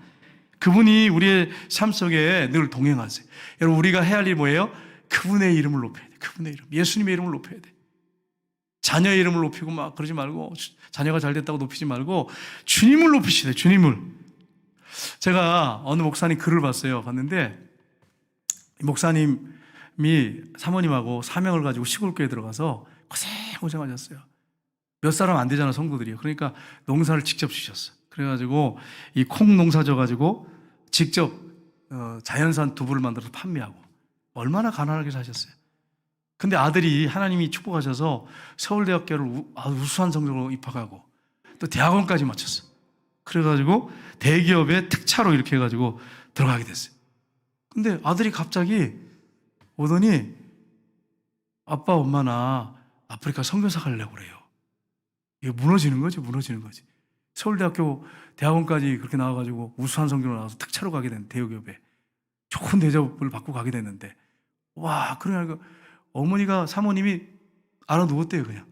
[SPEAKER 1] 그분이 우리의 삶 속에 늘 동행하세요. 여러분 우리가 해야 할 일이 뭐예요? 그분의 이름을 높여야 돼. 그분의 이름. 예수님의 이름을 높여야 돼. 자녀의 이름을 높이고 막 그러지 말고 자녀가 잘 됐다고 높이지 말고 주님을 높이시래. 주님을. 제가 어느 목사님 글을 봤는데 목사님이 사모님하고 사명을 가지고 시골교회에 들어가서 고생하셨어요. 몇 사람 안 되잖아 성도들이요. 그러니까 농사를 직접 주셨어요. 그래가지고 이 콩 농사 져가지고 직접 자연산 두부를 만들어서 판매하고 얼마나 가난하게 사셨어요. 근데 아들이 하나님이 축복하셔서 서울대학교를 우수한 성적으로 입학하고 또 대학원까지 마쳤어. 그래가지고 대기업에 특차로 이렇게 해가지고 들어가게 됐어요. 근데 아들이 갑자기 오더니 아빠 엄마 나 아프리카 선교사 가려고 그래요. 이게 무너지는 거지. 서울대학교 대학원까지 그렇게 나와가지고 우수한 성적으로 나와서 특차로 가게 된 대기업에 좋은 대접을 받고 가게 됐는데 와 그러니까 어머니가 사모님이 알아 누웠대요 그냥.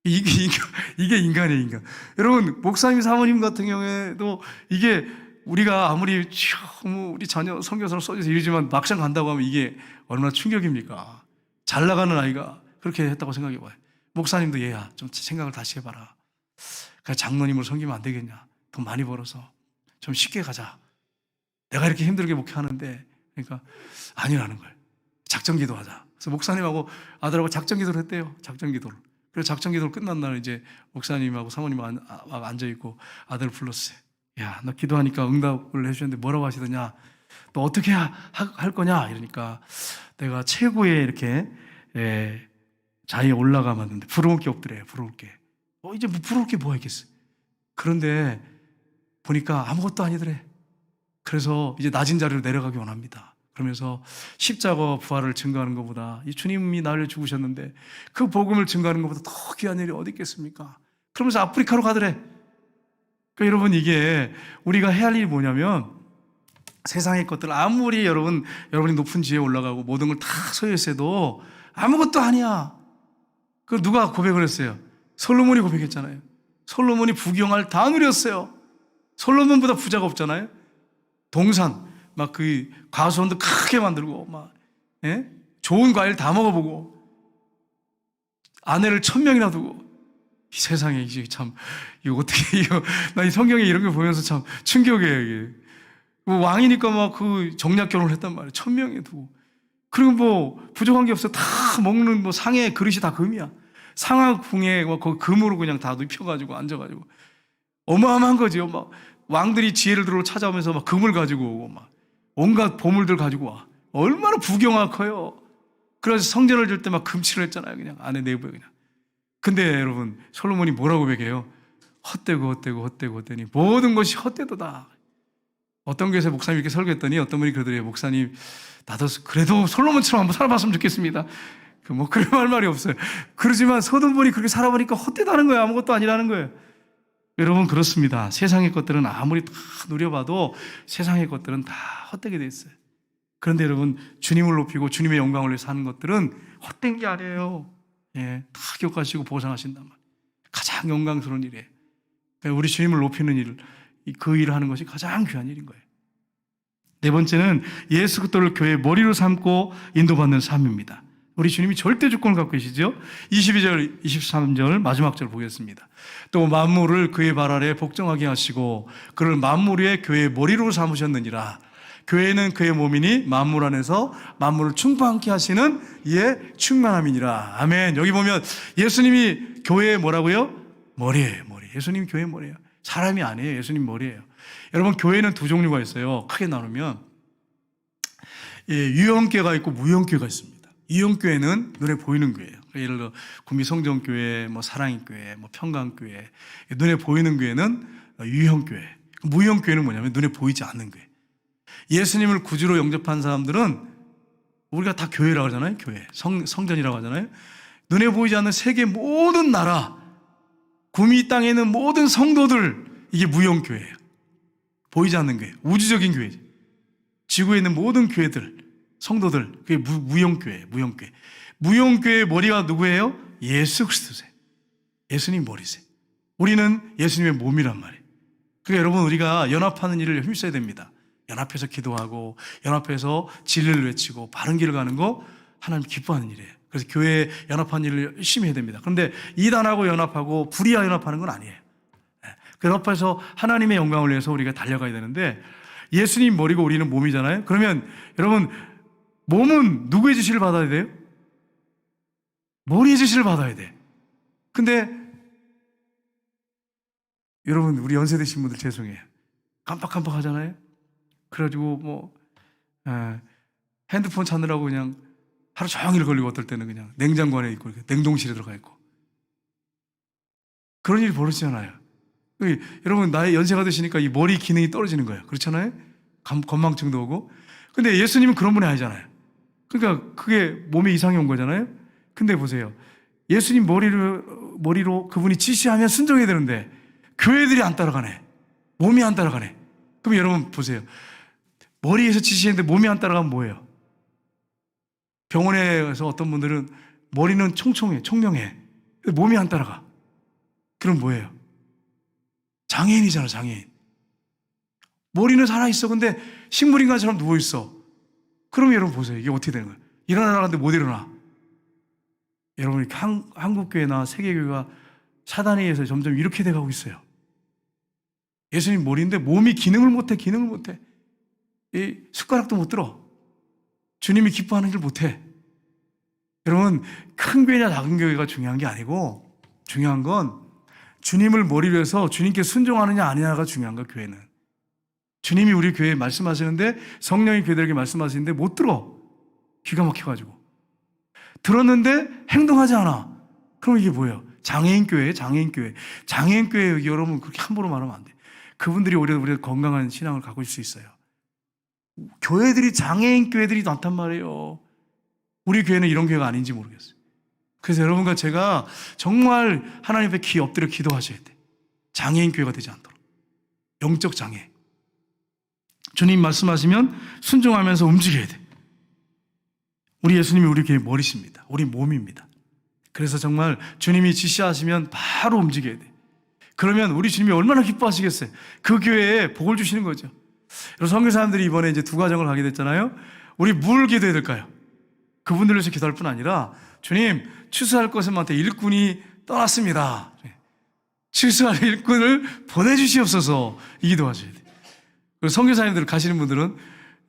[SPEAKER 1] 이게 인간이에요 인간. 여러분 목사님 사모님 같은 경우에도 이게 우리가 아무리 우리 자녀 선교사로 써줘서 이러지만 막상 간다고 하면 이게 얼마나 충격입니까. 잘 나가는 아이가 그렇게 했다고 생각해봐요. 목사님도 얘야 좀 생각을 다시 해봐라. 그냥 장로님을 섬기면 안 되겠냐. 돈 많이 벌어서 좀 쉽게 가자. 내가 이렇게 힘들게 목회하는데 그러니까 아니라는 거예요. 작정기도 하자. 그래서 목사님하고 아들하고 작정기도를 했대요. 작정기도를. 그래서 작정기도를 끝난 날 이제 목사님하고 사모님 앉아있고 아들을 불렀어요. 야, 너 기도하니까 응답을 해주셨는데 뭐라고 하시더냐. 너 어떻게 할 거냐. 이러니까 내가 최고의 이렇게 자리에 올라가봤는데 부러울 게 없더래요. 부러울 게. 이제 부러울 게 뭐가 있겠어. 그런데 보니까 아무것도 아니더래. 그래서 이제 낮은 자리로 내려가기 원합니다. 그러면서 십자가 부활을 증거하는 것보다 이 주님이 나를 죽으셨는데 그 복음을 증거하는 것보다 더 귀한 일이 어디 있겠습니까? 그러면서 아프리카로 가더래. 그러니까 여러분, 이게 우리가 해야 할 일이 뭐냐면, 세상의 것들 아무리 여러분이 높은 지혜에 올라가고 모든 걸 다 소유했어도 아무것도 아니야. 그 누가 고백을 했어요? 솔로몬이 고백했잖아요. 솔로몬이 부귀영화를 다 누렸어요. 솔로몬보다 부자가 없잖아요. 동산 막 그 과수원도 크게 만들고 막 좋은 과일 다 먹어보고 아내를 1000명이나 두고. 이 세상에 이게 참 이거 어떻게 나 이 성경에 이런 거 보면서 참 충격이에요. 이게 뭐 왕이니까 막 그 정략 결혼을 했단 말이에요. 1000명에 두고. 그리고 뭐 부족한 게 없어. 다 먹는 뭐 상의 그릇이 다 금이야. 상하궁에 막 그 금으로 그냥 다 눕혀가지고 앉아가지고 어마어마한 거지요. 막 왕들이 지혜를 들어 찾아오면서 막 금을 가지고 오고 막 온갖 보물들 가지고 와. 얼마나 부경화 커요. 그래서 성전을 줄 때 막 금칠을 했잖아요. 그냥 안에 내부에 그냥. 근데 여러분, 솔로몬이 뭐라고 고백해요? 헛되고 모든 것이 헛되도다. 어떤 교회에서 목사님 이렇게 설교했더니 어떤 분이 그러더래요. 목사님, 나도 그래도 솔로몬처럼 한번 살아봤으면 좋겠습니다. 뭐 그런 말이 없어요. 그러지만 서둔분이 그렇게 살아보니까 헛되다는 거예요. 아무것도 아니라는 거예요. 여러분, 그렇습니다. 세상의 것들은 아무리 다 누려봐도 세상의 것들은 다 헛되게 돼 있어요. 그런데 여러분, 주님을 높이고 주님의 영광을 위해서 하는 것들은 헛된 게 아니에요. 다 기억하시고 보상하신단 말이에요. 가장 영광스러운 일이에요. 우리 주님을 높이는 일, 그 일을 하는 것이 가장 귀한 일인 거예요. 네 번째는 예수 그리스도를 교회의 머리로 삼고 인도받는 삶입니다. 우리 주님이 절대 주권을 갖고 계시죠. 22절, 23절 마지막 절 보겠습니다. 또 만물을 그의 발 아래 복종하게 하시고 그를 만물 위에 교회의 머리로 삼으셨느니라. 교회는 그의 몸이니 만물 안에서 만물을 충만케 하시는 이의 충만함이니라. 아멘. 여기 보면 예수님이 교회의 뭐라고요? 머리예요. 머리. 예수님이 교회의 머리예요. 사람이 아니에요. 예수님 머리예요. 여러분, 교회는 두 종류가 있어요. 크게 나누면 유형교회가 있고 무형교회가 있습니다. 유형교회는 눈에 보이는 교회예요. 예를 들어 구미성전교회, 뭐 사랑의교회, 뭐 평강교회. 눈에 보이는 교회는 유형교회. 무형교회는 뭐냐면 눈에 보이지 않는 교회. 예수님을 구주로 영접한 사람들은 우리가 다 교회라고 하잖아요. 교회. 성전이라고 하잖아요. 눈에 보이지 않는 세계 모든 나라, 구미 땅에 있는 모든 성도들, 이게 무형교회예요. 보이지 않는 교회. 우주적인 교회죠. 지구에 있는 모든 교회들, 성도들, 그게 무형교회예요. 무형교회. 무형교회의 머리가 누구예요? 예수 그리스도세요. 예수님 머리세요. 우리는 예수님의 몸이란 말이에요. 그러니까 여러분, 우리가 연합하는 일을 힘써야 됩니다. 연합해서 기도하고 연합해서 진리를 외치고 바른 길을 가는 거 하나님 기뻐하는 일이에요. 그래서 교회에 연합하는 일을 열심히 해야 됩니다. 그런데 이단하고 연합하고 불의와 연합하는 건 아니에요. 연합해서 하나님의 영광을 위해서 우리가 달려가야 되는데, 예수님 머리고 우리는 몸이잖아요. 그러면 여러분, 몸은 누구의 지시를 받아야 돼요? 머리의 지시를 받아야 돼. 근데 여러분, 우리 연세 드신 분들 죄송해요. 깜빡깜빡 하잖아요. 그래가지고 뭐 핸드폰 찾느라고 그냥 하루 종일 걸리고, 어떨 때는 그냥 냉장고 안에 있고 냉동실에 들어가 있고, 그런 일이 벌어지잖아요. 여러분, 나의 연세가 드시니까 이 머리 기능이 떨어지는 거예요. 그렇잖아요. 건망증도 오고. 근데 예수님은 그런 분이 아니잖아요. 그러니까 그게 몸에 이상이 온 거잖아요. 근데 보세요, 예수님 머리로 그분이 지시하면 순종해야 되는데 교회들이 안 따라가네. 몸이 안 따라가네. 그럼 여러분 보세요, 머리에서 지시했는데 몸이 안 따라가면 뭐예요? 병원에서 어떤 분들은 머리는 총명해. 몸이 안 따라가. 그럼 뭐예요? 장애인이잖아, 장애인. 머리는 살아있어. 근데 식물인간처럼 누워있어. 그러면 여러분 보세요. 이게 어떻게 되는 거예요? 일어나라는데 못 일어나. 여러분, 한국교회나 세계교회가 사단에 의해서 점점 이렇게 돼가고 있어요. 예수님 머리인데 몸이 기능을 못해. 이 숟가락도 못 들어. 주님이 기뻐하는 일 못해. 여러분, 큰 교회냐 작은 교회가 중요한 게 아니고, 중요한 건 주님을 머리로 해서 주님께 순종하느냐 아니냐가 중요한 거야. 교회는. 주님이 우리 교회에 말씀하시는데, 성령이 교회들에게 말씀하시는데 못 들어. 기가 막혀가지고. 들었는데 행동하지 않아. 그럼 이게 뭐예요? 장애인교회. 장애인교회 여러분, 그렇게 함부로 말하면 안 돼. 그분들이 오히려 우리가 건강한 신앙을 갖고 있을 수 있어요. 교회들이 장애인 교회들이 많단 말이에요. 우리 교회는 이런 교회가 아닌지 모르겠어요. 그래서 여러분과 제가 정말 하나님 앞에 엎드려 기도하셔야 돼. 장애인 교회가 되지 않도록. 영적 장애. 주님 말씀하시면 순종하면서 움직여야 돼. 우리 예수님이 우리 교회 머리십니다. 우리 몸입니다. 그래서 정말 주님이 지시하시면 바로 움직여야 돼. 그러면 우리 주님이 얼마나 기뻐하시겠어요. 그 교회에 복을 주시는 거죠. 여러분, 선교사님들이 이번에 이제 2가정을 가게 됐잖아요. 우리 뭘 기도해야 될까요? 그분들을 위해서 기도할 뿐 아니라, 주님, 추수할 것은한테 일꾼이 떠났습니다. 추수할 일꾼을 보내주시옵소서. 이 기도하셔야 돼요. 그리고 선교사님들 가시는 분들은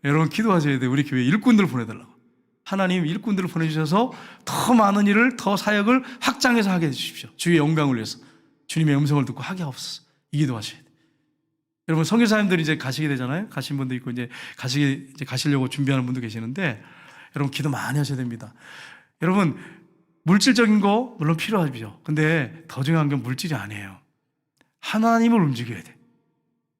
[SPEAKER 1] 여러분 기도하셔야 돼요. 우리 교회에 일꾼들을 보내달라고. 하나님 일꾼들을 보내주셔서 더 많은 일을, 더 사역을 확장해서 하게 해주십시오. 주의 영광을 위해서. 주님의 음성을 듣고 하게 하옵소서. 이 기도하셔야 돼요. 여러분, 선교사님들이 이제 가시게 되잖아요. 가신 분도 있고, 이제 가시려고 준비하는 분도 계시는데, 여러분 기도 많이 하셔야 됩니다. 여러분, 물질적인 거 물론 필요하죠. 근데 더 중요한 건 물질이 아니에요. 하나님을 움직여야 돼.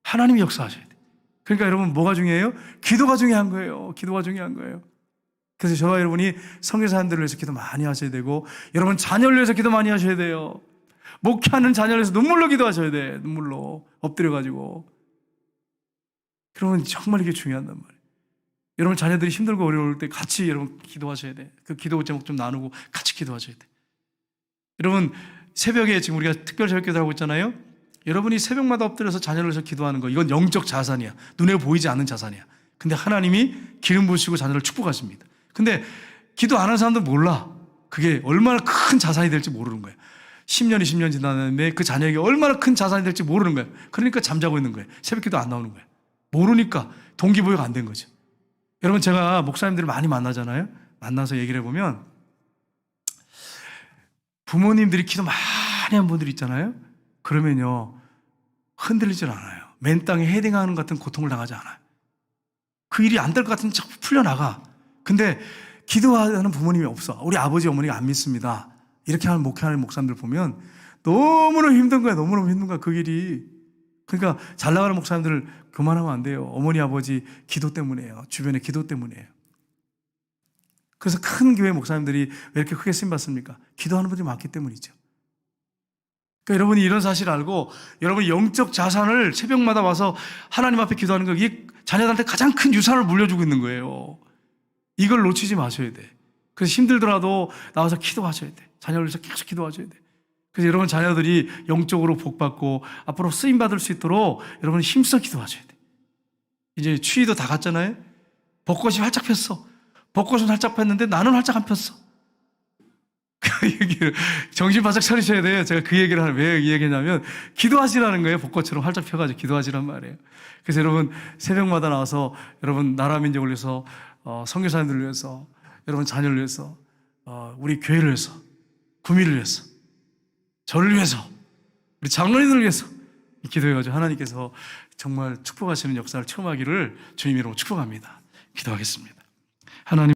[SPEAKER 1] 하나님이 역사하셔야 돼. 그러니까 여러분, 뭐가 중요해요? 기도가 중요한 거예요. 기도가 중요한 거예요. 그래서 저와 여러분이 선교사님들을 위해서 기도 많이 하셔야 되고, 여러분 자녀를 위해서 기도 많이 하셔야 돼요. 목회하는 자녀를 위해서 눈물로 기도하셔야 돼. 눈물로 엎드려가지고. 그러면 정말 이게 중요하단 말이에요. 여러분 자녀들이 힘들고 어려울 때 같이 여러분 기도하셔야 돼. 그 기도 제목 좀 나누고 같이 기도하셔야 돼. 여러분, 새벽에 지금 우리가 특별 새벽 기도를 하고 있잖아요. 여러분이 새벽마다 엎드려서 자녀를 위해서 기도하는 거, 이건 영적 자산이야. 눈에 보이지 않는 자산이야. 근데 하나님이 기름 부으시고 자녀를 축복하십니다. 근데 기도 안 하는 사람도 몰라. 그게 얼마나 큰 자산이 될지 모르는 거예요. 10년, 20년 지났는데 그 자녀에게 얼마나 큰 자산이 될지 모르는 거예요. 그러니까 잠자고 있는 거예요. 새벽 기도 안 나오는 거예요. 모르니까 동기부여가 안 된 거죠. 여러분, 제가 목사님들을 많이 만나잖아요. 만나서 얘기를 해보면 부모님들이 기도 많이 한 분들 있잖아요. 그러면요, 흔들리질 않아요. 맨 땅에 헤딩하는 같은 고통을 당하지 않아요. 그 일이 안 될 것 같으면 자꾸 풀려나가. 근데 기도하는 부모님이 없어. 우리 아버지 어머니가 안 믿습니다. 이렇게 하는 목회하는 목사님들 보면 너무너무 힘든 거야. 너무너무 힘든 거야, 그 일이. 그러니까 잘 나가는 목사님들을 교만하면 안 돼요. 어머니 아버지 기도 때문이에요. 주변의 기도 때문이에요. 그래서 큰 교회 목사님들이 왜 이렇게 크게 쓰임받습니까? 기도하는 분들이 많기 때문이죠. 그러니까 여러분이 이런 사실을 알고 여러분이 영적 자산을 새벽마다 와서 하나님 앞에 기도하는 거, 이게 자녀들한테 가장 큰 유산을 물려주고 있는 거예요. 이걸 놓치지 마셔야 돼. 그래서 힘들더라도 나와서 기도하셔야 돼. 자녀를 위해서 계속 기도하셔야 돼. 그래서 여러분 자녀들이 영적으로 복받고 앞으로 쓰임받을 수 있도록 여러분 힘써 기도하셔야 돼. 이제 추위도 다 갔잖아요. 벚꽃이 활짝 폈어. 벚꽃은 활짝 폈는데 나는 활짝 안 폈어. 그 얘기를 정신 바짝 차리셔야 돼요. 제가 그 얘기를 왜 이 얘기냐면, 기도하시라는 거예요. 벚꽃처럼 활짝 펴가지고 기도하시란 말이에요. 그래서 여러분 새벽마다 나와서 여러분 나라 민족을 위해서, 선교사님들을 위해서, 여러분 자녀를 위해서, 우리 교회를 위해서, 구미를 위해서, 저를 위해서, 우리 장로님들을 위해서 기도해가지고 하나님께서 정말 축복하시는 역사를 체험하기를 주님 이름으로 축복합니다. 기도하겠습니다. 하나님.